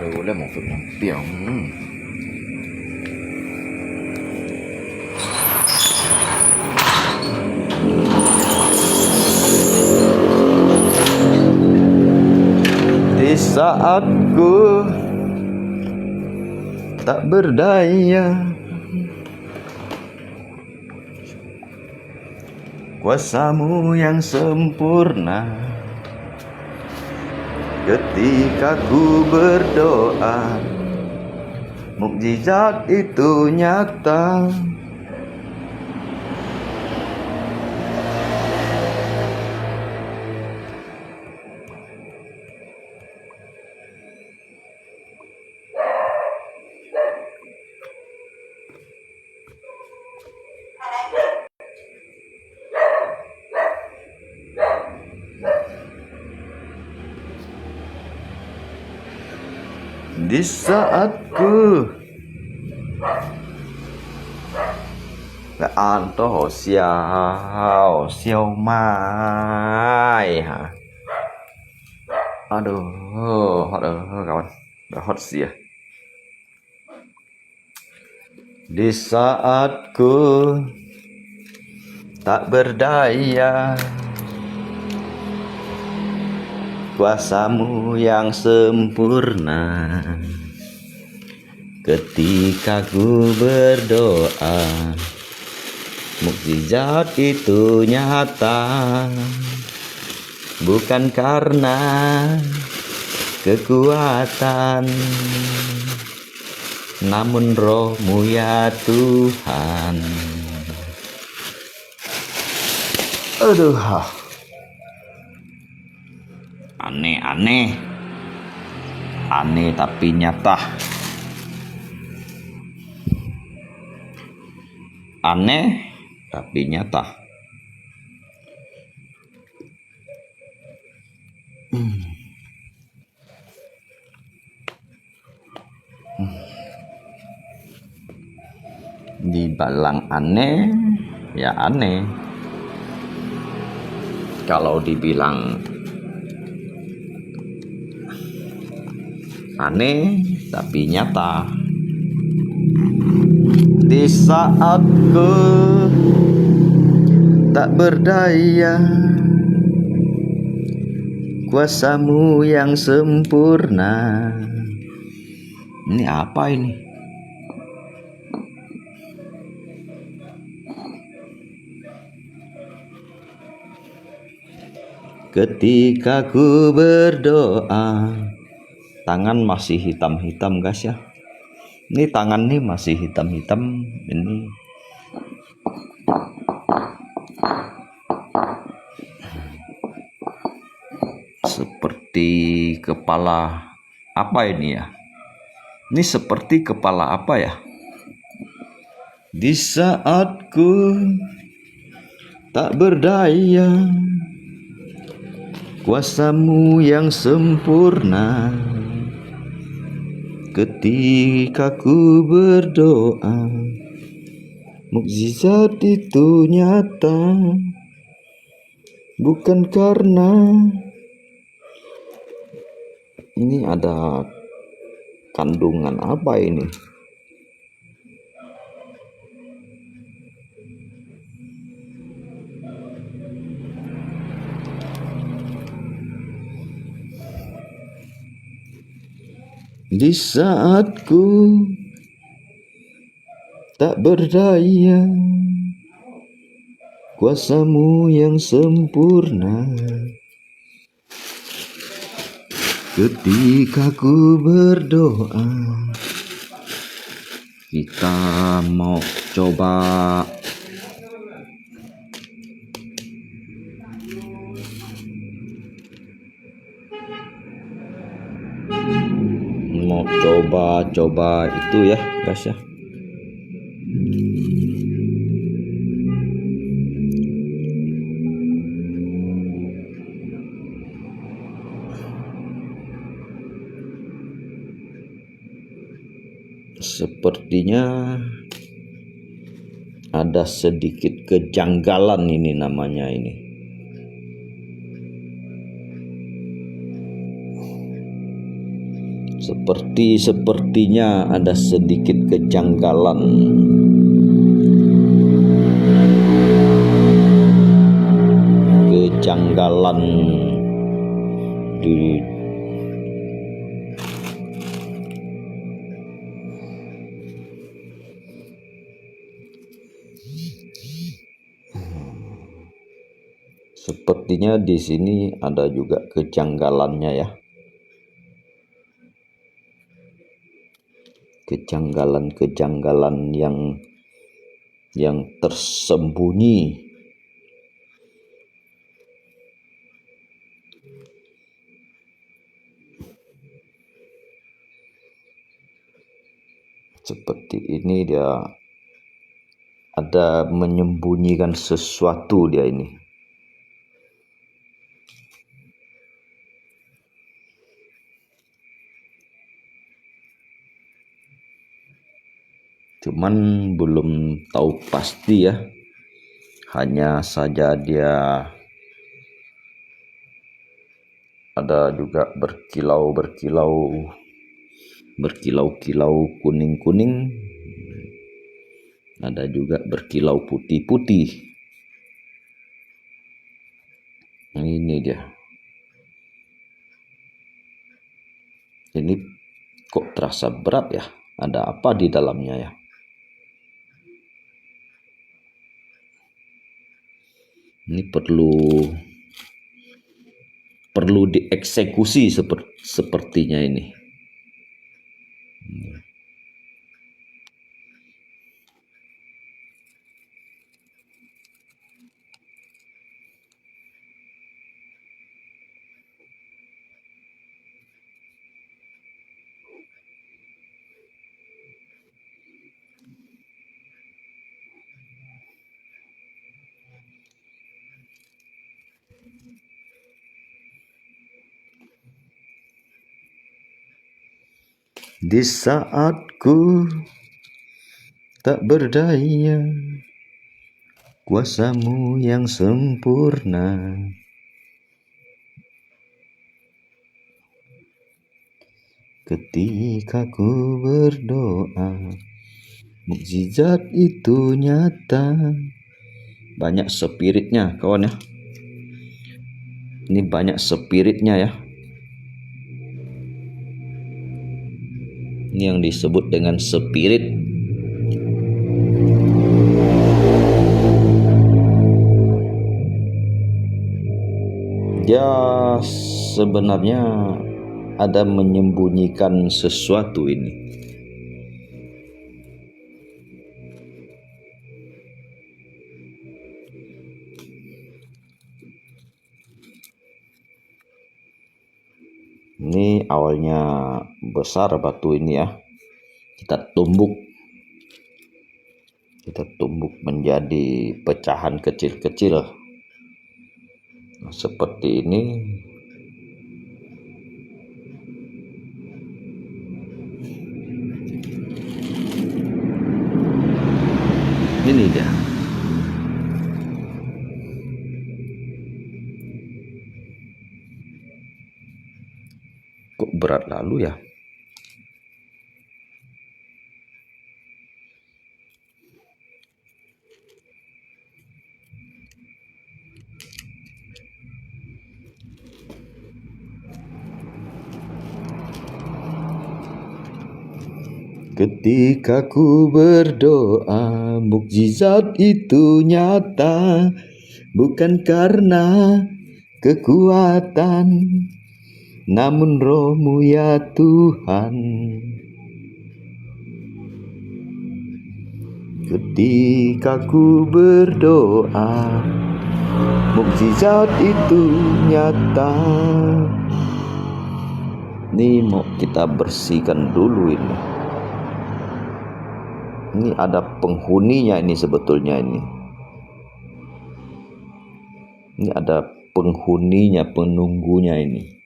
Aduh, udah mau bilang piang. Di saat ku tak berdaya, kuasamu yang sempurna. Ketika ku berdoa, mukjizat itu nyata. Di saat ku anto xiao mai ha. Aduh, kawan, udah hot sih ya. Di saat ku tak berdaya, kuasamu yang sempurna. Ketika ku berdoa, mukjizat itu nyata. Bukan karena kekuatan, namun rohmu ya Tuhan. Aduh, aneh tapi nyata. Aneh tapi nyata. Dibilang aneh, ya aneh. Kalau dibilang aneh tapi nyata. Di saat ku tak berdaya, kuasamu yang sempurna. Ini apa ini? Ketika ku berdoa, tangan masih hitam-hitam guys ya. Ini tangan nih masih hitam-hitam. Ini seperti kepala apa ini ya? Ini seperti kepala apa ya? Di saat ku tak berdaya, kuasamu yang sempurna. Ketika ku berdoa, mukjizat itu nyata. Bukan karena ini ada kandungan apa ini? Di saat ku tak berdaya, kuasamu yang sempurna. Ketika ku berdoa, kita mau coba itu ya guys ya. Sepertinya ada sedikit kejanggalan ini namanya ini. sepertinya ada sedikit kejanggalan. Di sepertinya di sini ada juga kejanggalannya ya. Kejanggalan-kejanggalan yang tersembunyi. Seperti ini, dia ada menyembunyikan sesuatu dia ini. Cuman belum tahu pasti ya. Hanya saja dia ada juga berkilau-kilau kuning-kuning. Ada juga berkilau putih-putih. Nah, ini dia. Ini kok terasa berat ya? Ada apa di dalamnya ya? Ini perlu dieksekusi sepertinya ini. Di saat ku tak berdaya, kuasamu yang sempurna, ketika ku berdoa, mukjizat itu nyata. Banyak spiritnya kawan ya. Ini banyak spiritnya ya. Ini yang disebut dengan spirit. Dia sebenarnya ada menyembunyikan sesuatu ini. Ini awalnya besar batu ini ya. Kita tumbuk menjadi pecahan kecil-kecil. Nah, seperti ini. Ini dia. Kok berat lalu ya? Ketika ku berdoa, mukjizat itu nyata, bukan karena kekuatan, namun roh-Mu ya Tuhan. Ketika ku berdoa, mukjizat itu nyata. Ini mau kita bersihkan dulu ini. Ini ada penghuninya ini sebetulnya ini. Ini ada penghuninya, penunggunya ini.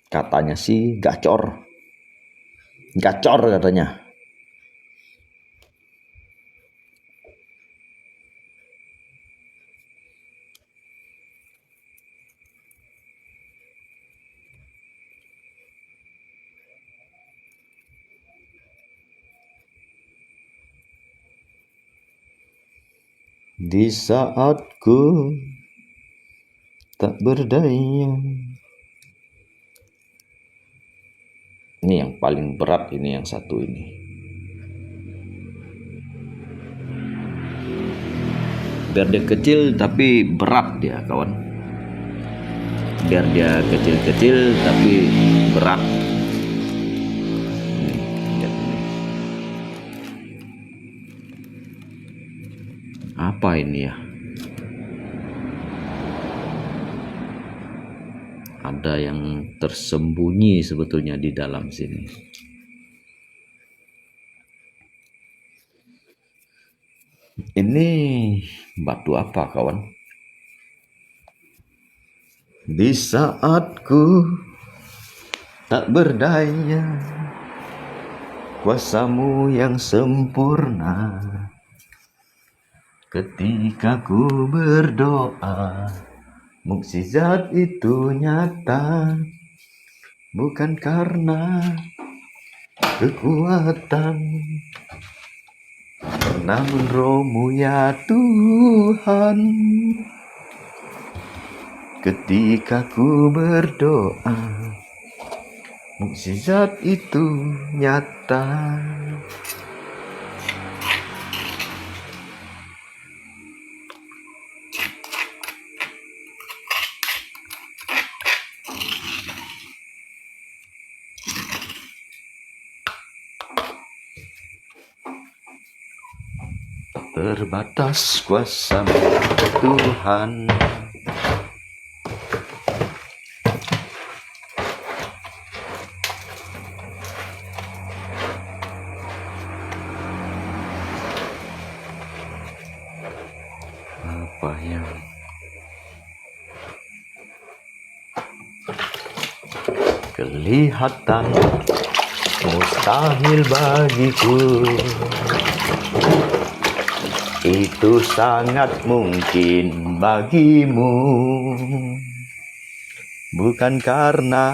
Katanya sih gacor. Gacor katanya. Di saat ku tak berdaya. Ini yang paling berat, ini yang satu ini. Biar dia kecil tapi berat dia, kawan. Biar dia kecil-kecil tapi berat. Apa ini ya? Ada yang tersembunyi sebetulnya di dalam sini. Ini batu apa, kawan? Di saat ku tak berdaya, kuasamu yang sempurna. Ketika ku berdoa, mukjizat itu nyata, bukan karena kekuatan, namun rohmu ya Tuhan. Ketika ku berdoa, mukjizat itu nyata. Terbatas kuasa Tuhan. Apa yang kelihatan mustahil bagiku, itu sangat mungkin bagimu. Bukan karena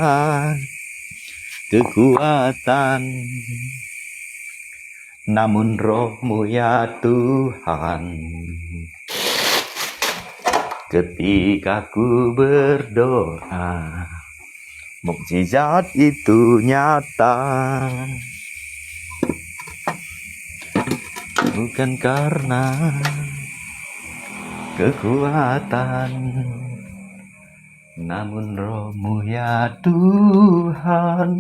kekuatan, namun rohmu ya Tuhan. Ketika ku berdoa, mukjizat itu nyata. Bukan karena kekuatan, namun rohmu ya Tuhan.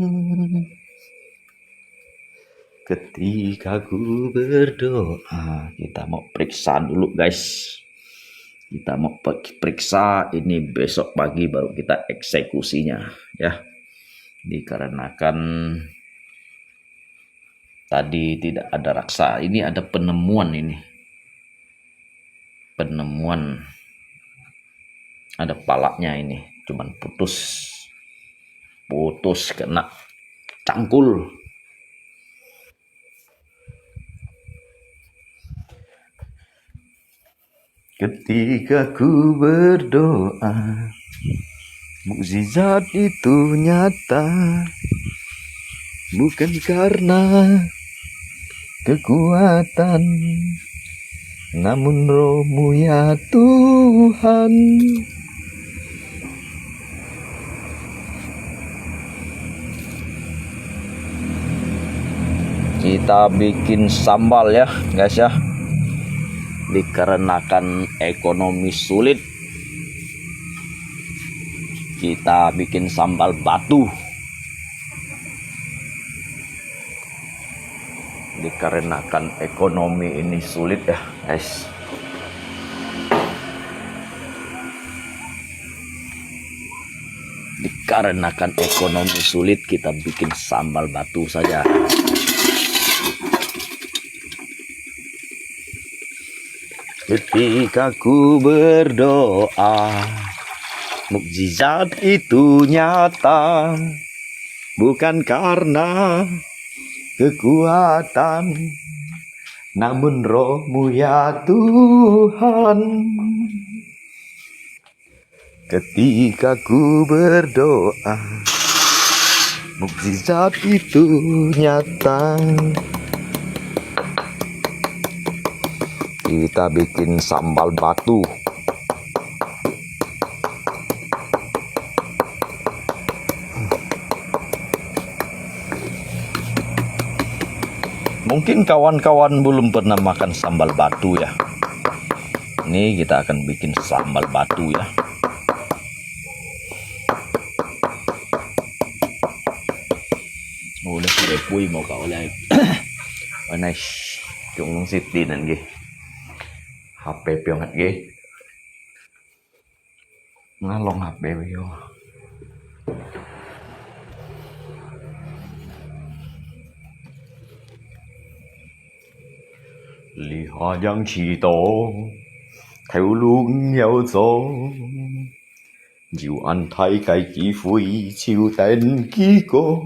Ketika ku berdoa, kita mau periksa dulu, guys. Kita mau periksa ini, besok pagi baru kita eksekusinya, ya. Dikarenakan tadi tidak ada raksa. Ini ada penemuan ini. Penemuan. Ada palanya ini. Cuman putus. Putus kena cangkul. Ketika ku berdoa, mukjizat itu nyata. Bukan karena kekuatan, namun rohmu ya Tuhan. Kita bikin sambal ya guys ya. Dikarenakan ekonomi sulit, kita bikin sambal batu. Dikarenakan ekonomi ini sulit ya guys. Dikarenakan ekonomi sulit, kita bikin sambal batu saja. Ketika ku berdoa, mukjizat itu nyata. bukan karena kekuatan, namun rohmu ya Tuhan. Ketika ku berdoa, mukjizat itu nyata. Kita bikin sambal batu. Mungkin kawan-kawan belum pernah makan sambal batu ya. Ini kita akan bikin sambal batu ya. Udah sudah puy mau kau oleh. Nice. Chung city nan ge. HP piongat ge. Ngalong HP yo. Lý Hoa Giang chỉ tổ theo luôn nhau gió, dù anh thấy cái chỉ vui chiều tên ký cô